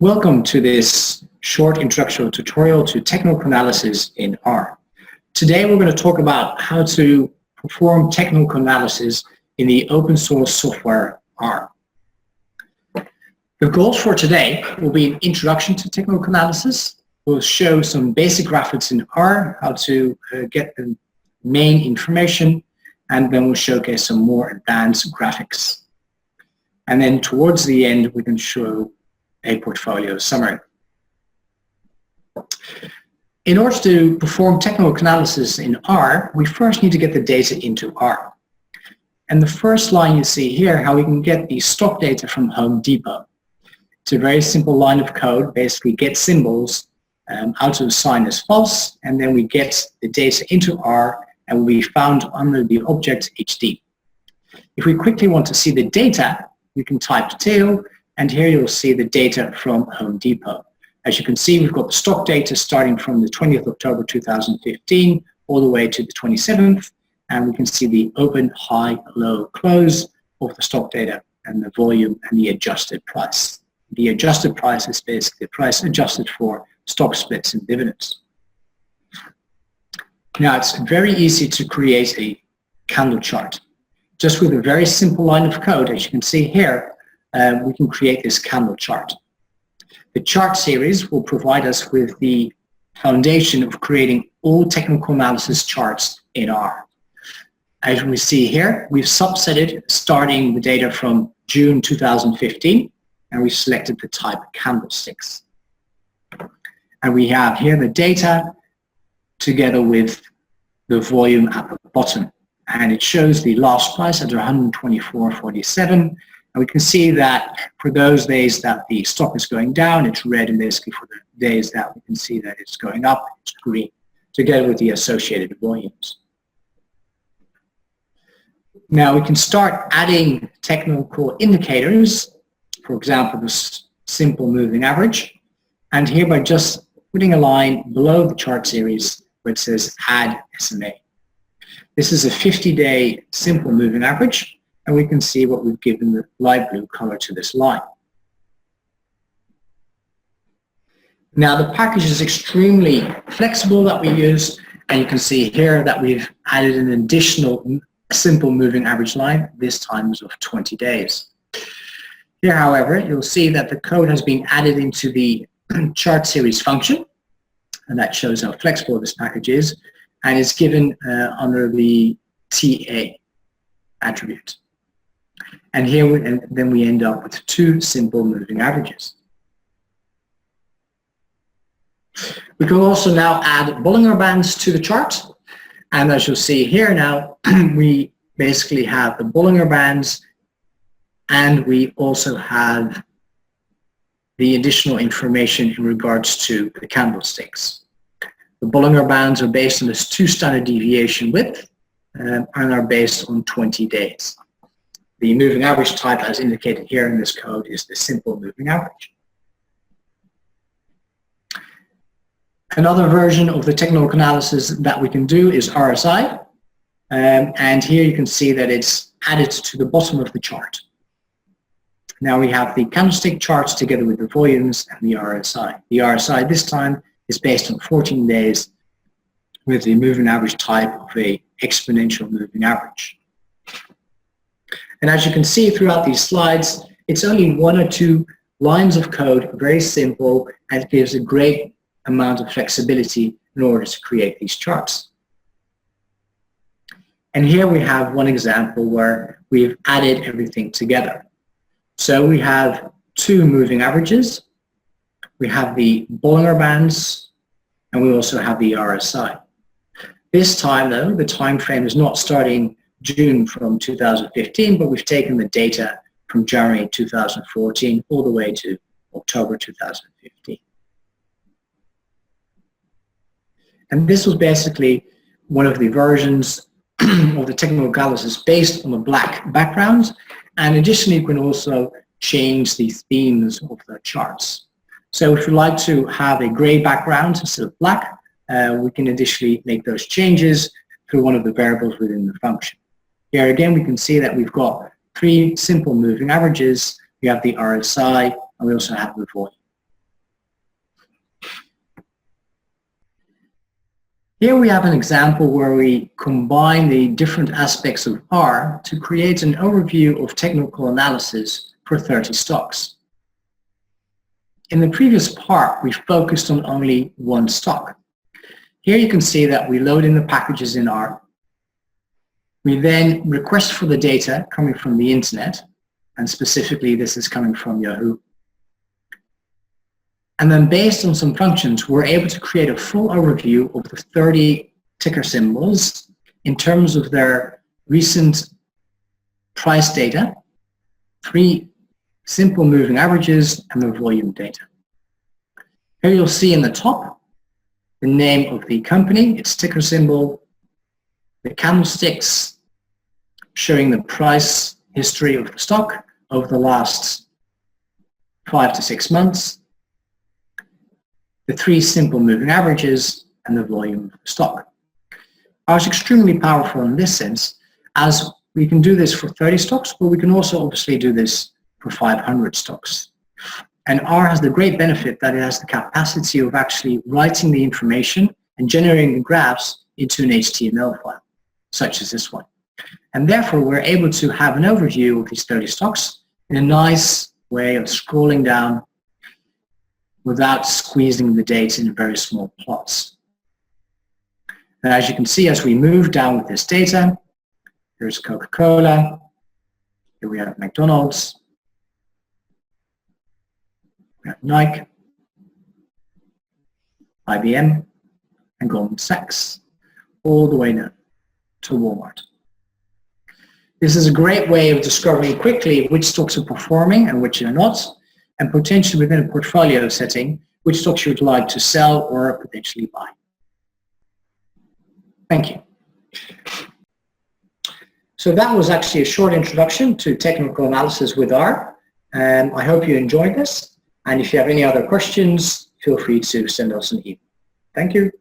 Welcome to this short introductory tutorial to technical analysis in R. Today we're going to talk about how to perform technical analysis in the open source software R. The goals for today will be an introduction to technical analysis. We'll show some basic graphics in R, how to get the main information, and then we'll showcase some more advanced graphics. And then towards the end we can show a portfolio summary. In order to perform technical analysis in R, we first need to get the data into R. And the first line you see here, how we can get the stock data from Home Depot. It's a very simple line of code, basically get symbols out of a sign as false, and then we get the data into R and will be found under the object HD. If we quickly want to see the data, we can type tail, and here you'll see the data from Home Depot. As you can see, we've got the stock data starting from the 20th October 2015 all the way to the 27th, and we can see the open, high, low, close of the stock data and the volume and the adjusted price. The adjusted price is basically the price adjusted for stock splits and dividends. Now, it's very easy to create a candle chart. Just with a very simple line of code, as you can see here, we can create this candle chart. The chart series will provide us with the foundation of creating all technical analysis charts in R. As we see here, we've subsetted starting the data from June 2015, and we've selected the type candlesticks. And we have here the data together with the volume at the bottom. And it shows the last price at 124.47. And we can see that for those days that the stock is going down, it's red, and basically for the days that we can see that it's going up, it's green, together with the associated volumes. Now we can start adding technical indicators, for example, this simple moving average, and here by just putting a line below the chart series where it says add SMA. This is a 50-day simple moving average, and we can see what we've given the light blue color to this line. Now the package is extremely flexible that we use, and you can see here that we've added an additional simple moving average line, this time is of 20 days. Here, however, you'll see that the code has been added into the chart series function, and that shows how flexible this package is, and it's given under the TA attribute. And here then we end up with two simple moving averages. We can also now add Bollinger Bands to the chart. And as you'll see here now, we basically have the Bollinger Bands, and we also have the additional information in regards to the candlesticks. The Bollinger Bands are based on this 2 standard deviation width and are based on 20 days. The moving average type, as indicated here in this code, is the simple moving average. Another version of the technical analysis that we can do is RSI, and here you can see that it's added to the bottom of the chart. Now we have the candlestick charts together with the volumes and the RSI. The RSI this time is based on 14 days with the moving average type of a exponential moving average. And as you can see throughout these slides, it's only 1 or 2 lines of code, very simple, and it gives a great amount of flexibility in order to create these charts. And here we have one example where we've added everything together. So we have 2 moving averages, we have the Bollinger Bands, and we also have the RSI. This time though, the time frame is not starting June from 2015, but we've taken the data from January 2014 all the way to October 2015. And this was basically one of the versions of the technical analysis based on a black background, and additionally you can also change the themes of the charts. So if you like to have a gray background instead of black, we can additionally make those changes through one of the variables within the function. Here again, we can see that we've got 3 simple moving averages. We have the RSI, and we also have the volume. Here we have an example where we combine the different aspects of R to create an overview of technical analysis for 30 stocks. In the previous part, we focused on only one stock. Here you can see that we load in the packages in R. We then request for the data coming from the internet, and specifically this is coming from Yahoo. And then based on some functions, we're able to create a full overview of the 30 ticker symbols in terms of their recent price data, 3 simple moving averages, and the volume data. Here you'll see in the top the name of the company, its ticker symbol, the candlesticks showing the price history of the stock over the last 5 to 6 months, the 3 simple moving averages, and the volume of the stock. R is extremely powerful in this sense, as we can do this for 30 stocks, but we can also obviously do this for 500 stocks. And R has the great benefit that it has the capacity of actually writing the information and generating the graphs into an HTML file, such as this one. And therefore, we're able to have an overview of these 30 stocks in a nice way of scrolling down without squeezing the data in very small plots. And as you can see, as we move down with this data, here's Coca-Cola, here we have McDonald's, we have Nike, IBM, and Goldman Sachs, all the way down to Walmart. This is a great way of discovering quickly which stocks are performing and which are not, and potentially within a portfolio setting, which stocks you would like to sell or potentially buy. Thank you. So that was actually a short introduction to technical analysis with R. I hope you enjoyed this. And if you have any other questions, feel free to send us an email. Thank you.